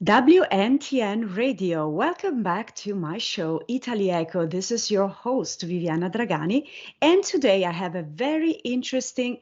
WNTN Radio. Welcome back to my show, Italy-Echo. This is your host, Viviana Dragani, and today I have a very interesting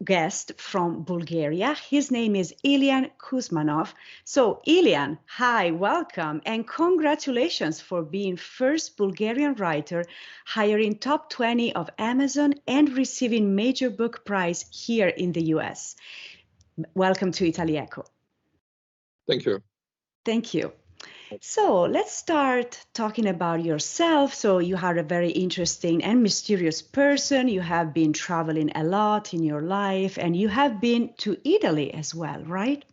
guest from Bulgaria. His name is Iliyan Kuzmanov. So, Iliyan, hi, welcome, and congratulations for being first Bulgarian writer hiring top 20 of Amazon and receiving major book prize here in the US. Welcome to Italy-Echo. Thank you. Thank you. So let's start talking about yourself. So you are a very interesting and mysterious person. You have been traveling a lot in your life and you have been to Italy as well, right?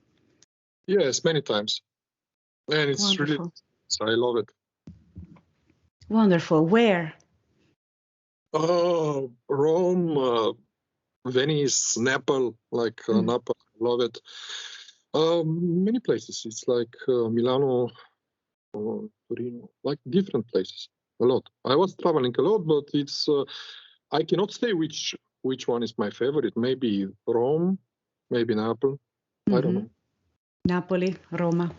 Yes, many times. And it's Wonderful. I love it. Wonderful. Where? Rome, Venice, Naples, Naples, love it. Many places. It's like Milano, Torino, like different places. A lot. I was traveling a lot, but it's I cannot say which one is my favorite. Maybe Rome, maybe Naples. I don't know. Napoli, Roma.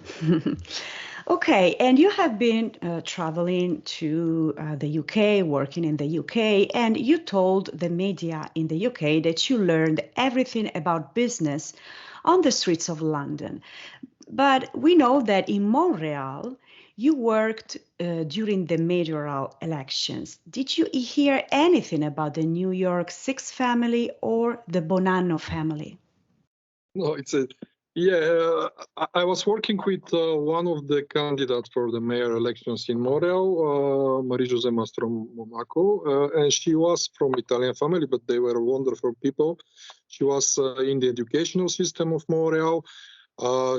Okay, and you have been traveling to the UK, working in the UK, and you told the media in the UK that you learned everything about business on the streets of London. But we know that in Montreal, you worked during the mayoral elections. Did you hear anything about the New York Six family or the Bonanno family? No, I was working with one of the candidates for the mayor elections in Montreal, Marie-José Mastro Monaco, and she was from Italian family, but they were wonderful people. She was in the educational system of Montreal.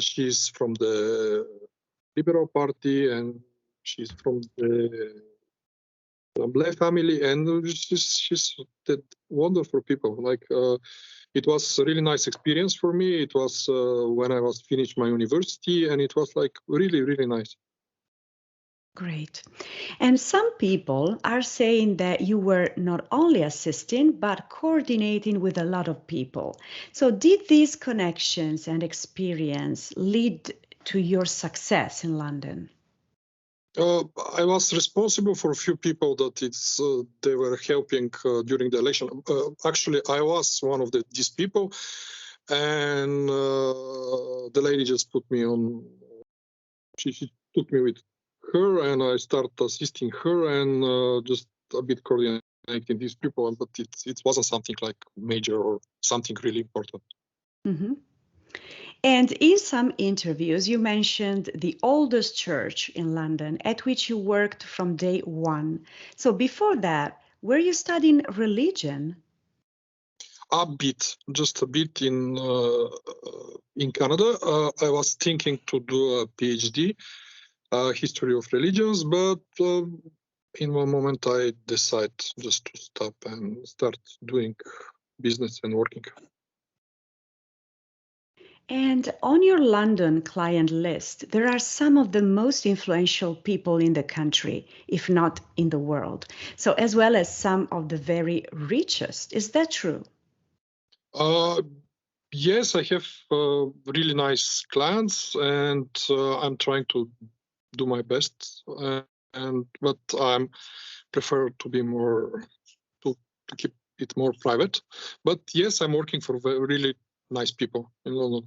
She's from the Liberal Party, and she's from the Black family, and she's that wonderful people. It was a really nice experience for me. It was when I was finished my university, and it was like really, really nice. Great. And some people are saying that you were not only assisting, but coordinating with a lot of people. So did these connections and experience lead to your success in London? I was responsible for a few people that they were helping during the election. Actually, I was one of these people, and the lady just put me on. She took me with her, and I started assisting her and just a bit coordinating these people. But it wasn't something like major or something really important. Mm-hmm. And in some interviews, you mentioned the oldest church in London at which you worked from day one. So before that, were you studying religion? Just a bit in Canada. I was thinking to do a PhD, history of religions, but in one moment I decided just to stop and start doing business and working. And on your London client list, there are some of the most influential people in the country, if not in the world. So as well as some of the very richest. Is that true? Yes, I have really nice clients, and I'm trying to do my best. But I'm prefer to be more to keep it more private. But yes, I'm working for really nice people in London.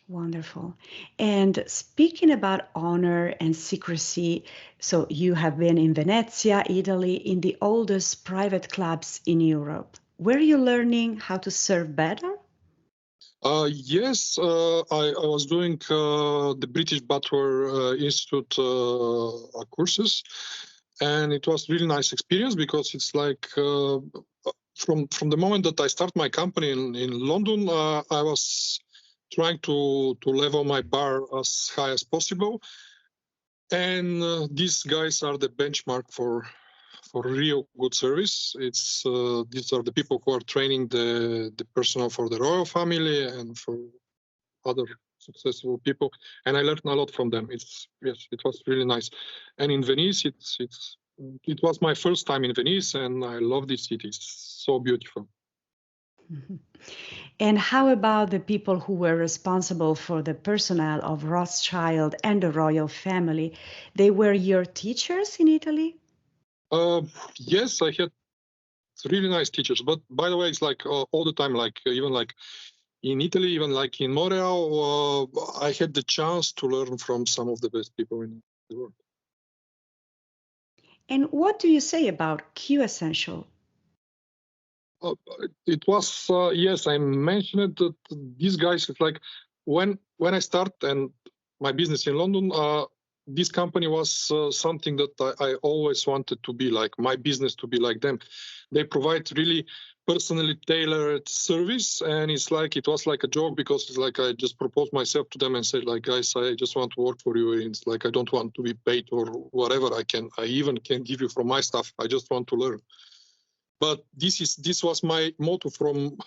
Wonderful. And speaking about honor and secrecy, so you have been in Venezia, Italy, in the oldest private clubs in Europe. Were you learning how to serve better? Yes, I was doing the British Butler Institute courses, and it was really nice experience because it's like from the moment that I start my company in London, I was trying to level my bar as high as possible, and these guys are the benchmark for real good service. It's these are the people who are training the personnel for the royal family and for other successful people, and I learned a lot from them. It was really nice. And in Venice, it was my first time in Venice, and I love this city. It's so beautiful. Mhm. And how about the people who were responsible for the personnel of Rothschild and the royal family? They were your teachers in Italy? Uh, yes, I had really nice teachers, but by the way, it's like all the time, like even like in Italy, even like in Montreal, I had the chance to learn from some of the best people in the world. And what do you say about Q Essential? Uh, it was yes, I mentioned that these guys. It's like when I start and my business in London. This company was something that I always wanted to be like my business to be like them. They provide really personally tailored service, and it's like it was like a joke because it's like I just proposed myself to them and said like, guys, I just want to work for you. It's like I don't want to be paid or whatever. I even can give you from my stuff. I just want to learn. But this was my motto from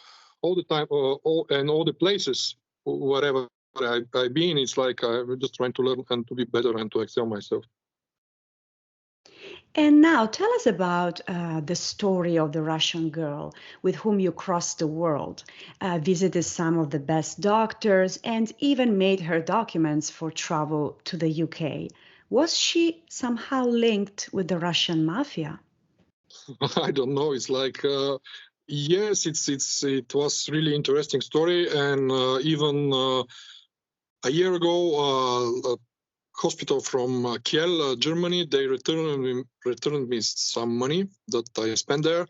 all the time, all the places wherever I've been. It's like I'm just trying to learn and to be better and to excel myself. And now tell us about the story of the Russian girl with whom you crossed the world, visited some of the best doctors, and even made her documents for travel to the UK. Was she somehow linked with the Russian mafia? I don't know. It's like yes, it was really interesting story, and even a year ago, a hospital from Kiel, Germany, they returned me some money that I spent there,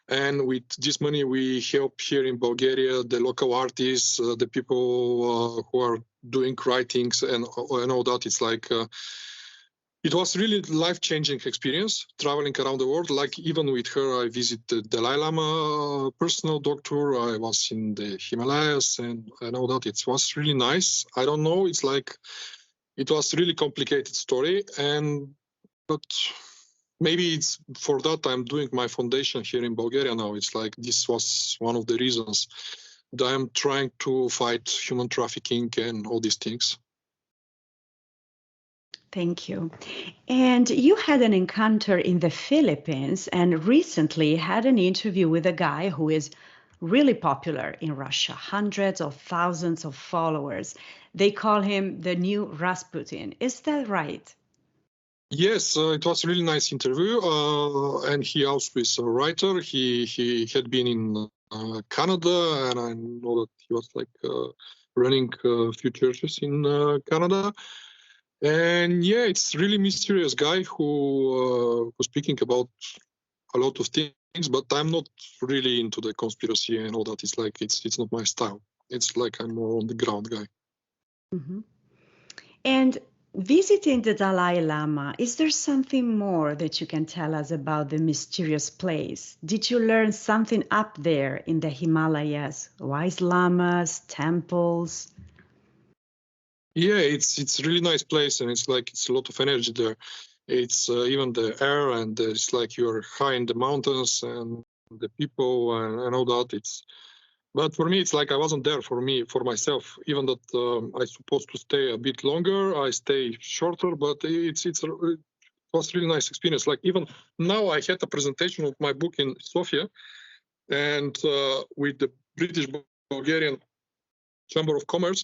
and with this money we help here in Bulgaria the local artists, the people who are doing writings and all that. It's like. It was really life-changing experience traveling around the world. Like even with her, I visited Dalai Lama, personal doctor. I was in the Himalayas and all that. It was really nice. I don't know. It's like it was really complicated story, but maybe it's for that I'm doing my foundation here in Bulgaria now. It's like this was one of the reasons that I'm trying to fight human trafficking and all these things. Thank you. And you had an encounter in the Philippines and recently had an interview with a guy who is really popular in Russia, hundreds of thousands of followers. They call him the new Rasputin. Is that right? Yes, it was a really nice interview, and he also is a writer. He had been in Canada, and I know that he was like running a few churches in Canada. And yeah, it's really mysterious guy who was speaking about a lot of things, but I'm not really into the conspiracy and all that. It's like it's not my style. It's like I'm more on the ground guy. Mhm. And visiting the Dalai Lama, is there something more that you can tell us about the mysterious place? Did you learn something up there in the Himalayas? Wise lamas, temples? Yeah, it's a really nice place, and it's like it's a lot of energy there. It's even the air, and it's like you're high in the mountains, and the people and all that. But for me, it's like I wasn't there for myself. Even that I supposed to stay a bit longer, I stay shorter. But it was really nice experience. Like even now, I had a presentation of my book in Sofia, and with the British Bulgarian Chamber of Commerce.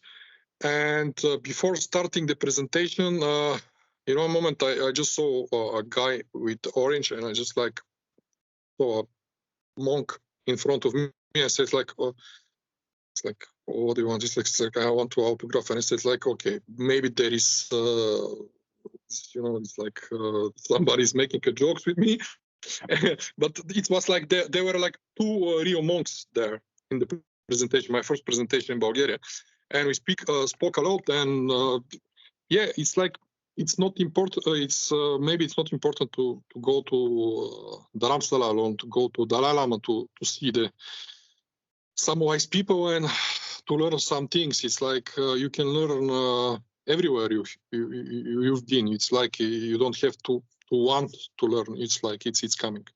And before starting the presentation, in one moment, I just saw a guy with orange, and I just like saw a monk in front of me. I said like, oh, it's like, oh, what do you want? It's like I want to autograph, and I said like, okay, maybe there is, it's like somebody's making a jokes with me. But it was like there were like two real monks there in the presentation, my first presentation in Bulgaria, and we spoke a lot. And yeah, it's like it's not important. It's maybe it's not important to go to Dharamsala alone, to go to Dalai Lama to see some wise people and to learn some things. It's like you can learn everywhere you've been. It's like you don't have to want to learn. It's like it's coming.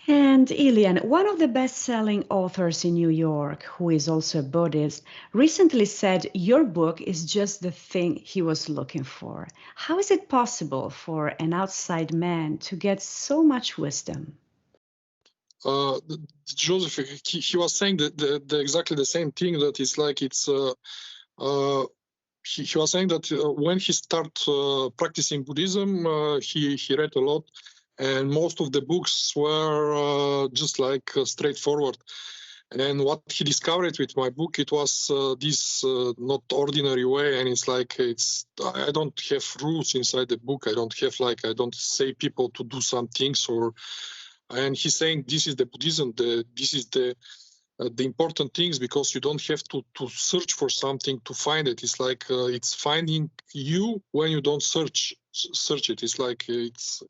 And Iliyan, one of the best-selling authors in New York, who is also a Buddhist, recently said your book is just the thing he was looking for. How is it possible for an outside man to get so much wisdom? Joseph, he was saying the exactly the same thing, that it's like he was saying that when he started practicing Buddhism, he read a lot, and most of the books were just like straightforward. And what he discovered with my book, it was this not ordinary way, and it's like I don't have rules inside the book. I don't say people to do some things, and he's saying this is the Buddhism. This is the important things, because you don't have to search for something to find it. It's like it's finding you when you don't search it. It's like it's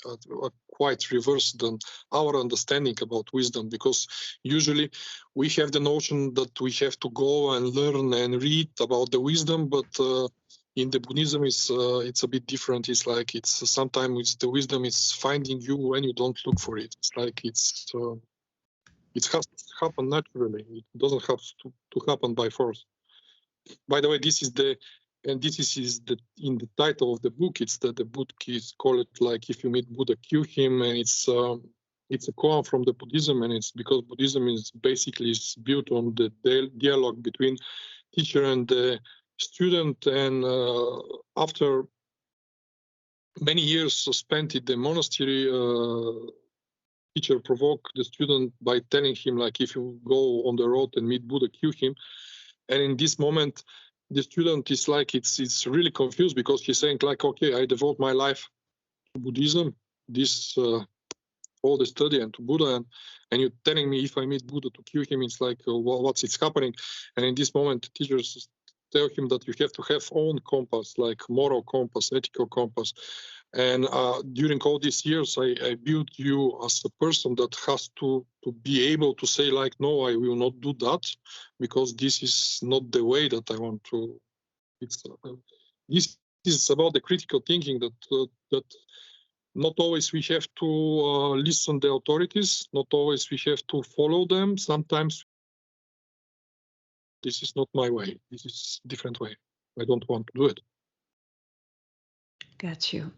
quite reverse than our understanding about wisdom, because usually we have the notion that we have to go and learn and read about the wisdom, but in the Buddhism it's a bit different. It's like sometimes the wisdom is finding you when you don't look for it. It's like it has to happen naturally. It doesn't have to happen by force. By the way, this is in the title of the book. It's the book is called like, if you meet Buddha, kill him, and it's a koan from the Buddhism, and it's because Buddhism is basically built on the dialogue between teacher and the student, and after many years spent in the monastery, teacher provoke the student by telling him, like, if you go on the road and meet Buddha, kill him. And in this moment, the student is like, it's really confused, because he's saying like, okay, I devote my life to Buddhism, this all the study, and to Buddha, and you're telling me if I meet Buddha to kill him, it's like, what's happening? And in this moment, teachers tell him that you have to have own compass, like moral compass, ethical compass. And during all these years, I built you as a person that has to be able to say, like, no, I will not do that, because this is not the way that I want to. This is about the critical thinking, that not always we have to listen the authorities, not always we have to follow them. Sometimes this is not my way. This is a different way. I don't want to do it. Got you.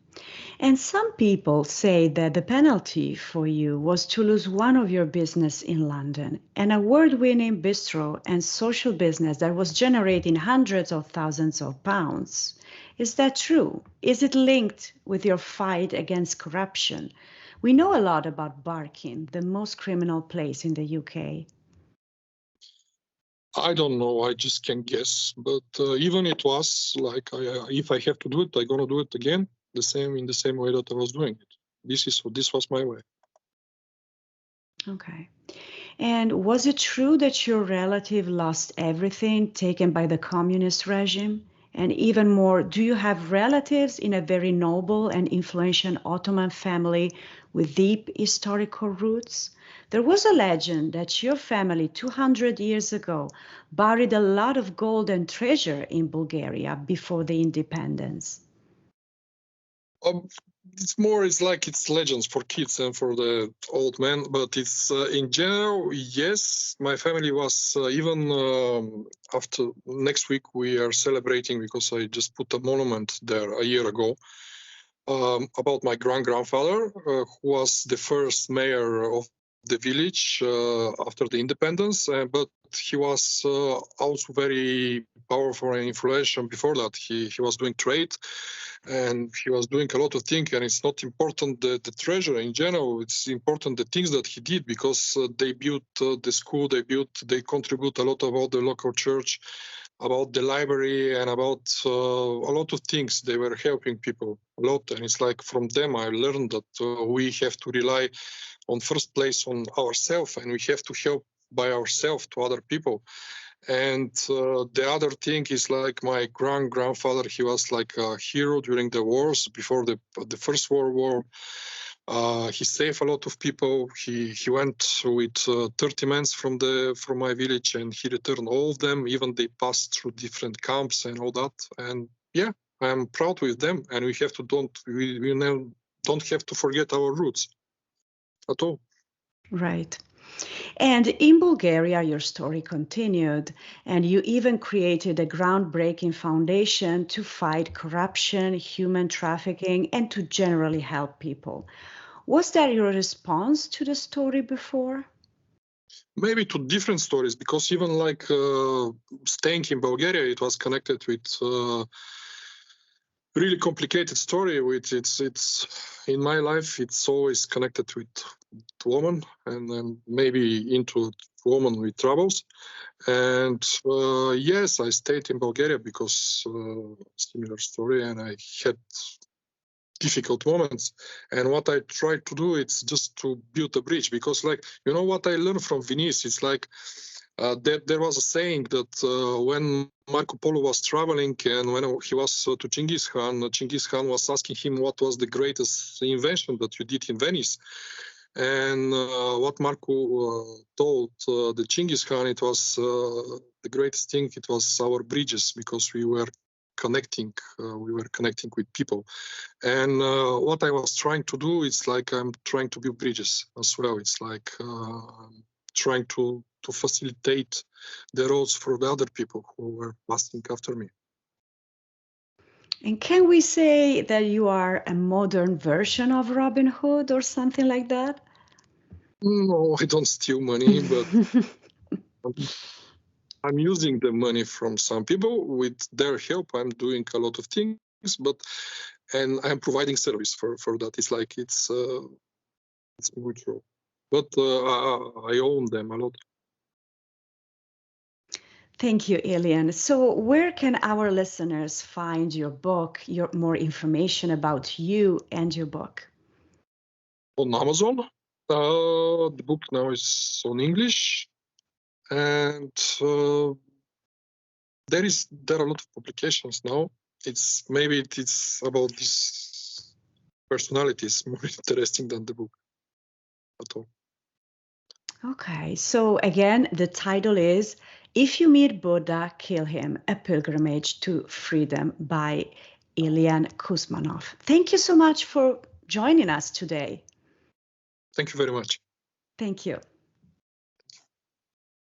And some people say that the penalty for you was to lose one of your business in London, an award-winning bistro and social business that was generating hundreds of thousands of pounds. Is that true? Is it linked with your fight against corruption? We know a lot about Barking, the most criminal place in the UK. I don't know. I just can guess. But even it was like, if I have to do it, I'm gonna do it again, in the same way that I was doing it. This was my way. Okay. And was it true that your relative lost everything taken by the communist regime? And even more, do you have relatives in a very noble and influential Ottoman family with deep historical roots? There was a legend that your family 200 years ago buried a lot of gold and treasure in Bulgaria before the independence. It's like it's legends for kids and for the old men, but it's in general, yes, my family was even after next week we are celebrating, because I just put a monument there a year ago about my grandfather, who was the first mayor of the village after the independence, but he was also very powerful and influential before that. He was doing trade, and he was doing a lot of things, and it's not important the treasure in general. It's important the things that he did, because they built the school, they contribute a lot about the local church, about the library, and about a lot of things. They were helping people a lot, and it's like from them I learned that we have to rely on first place on ourselves, and we have to help by ourselves to other people. And the other thing is like my grandfather, he was like a hero during the wars before the First World War. He saved a lot of people. He went with 30 men from my village, and he returned all of them. Even they passed through different camps and all that. And yeah, I'm proud with them. And we don't have to forget our roots at all. Right. And in Bulgaria, your story continued, and you even created a groundbreaking foundation to fight corruption, human trafficking, and to generally help people. Was that your response to the story before? Maybe to different stories, because even like staying in Bulgaria, it was connected with really complicated story. With it's in my life, it's always connected with woman, and then maybe into woman with troubles. And yes, I stayed in Bulgaria because similar story, and I had difficult moments. And what I try to do, it's just to build a bridge, because like, you know what I learned from Venice, it's like there was a saying that when Marco Polo was traveling and when he was to Genghis Khan was asking him what was the greatest invention that you did in Venice. And what Marco told the Genghis Khan, it was the greatest thing, it was our bridges, because we were connecting with people. And what I was trying to do, it's like I'm trying to build bridges as well. It's like trying to facilitate the roads for the other people who were passing after me. And can we say that you are a modern version of Robin Hood or something like that? No, I don't steal money, but I'm using the money from some people. With their help, I'm doing a lot of things, and I'm providing service for that. It's like it's mutual, but I own them a lot. Thank you, Iliyan. So where can our listeners find your book, more information about you and your book? On Amazon. The book now is on English, and there are a lot of publications now. It's about these personalities more interesting than the book at all. Okay, so again, the title is If You Meet Buddha, Kill Him, A Pilgrimage to Freedom by Iliyan Kuzmanov. Thank you so much for joining us today. Thank you very much. Thank you.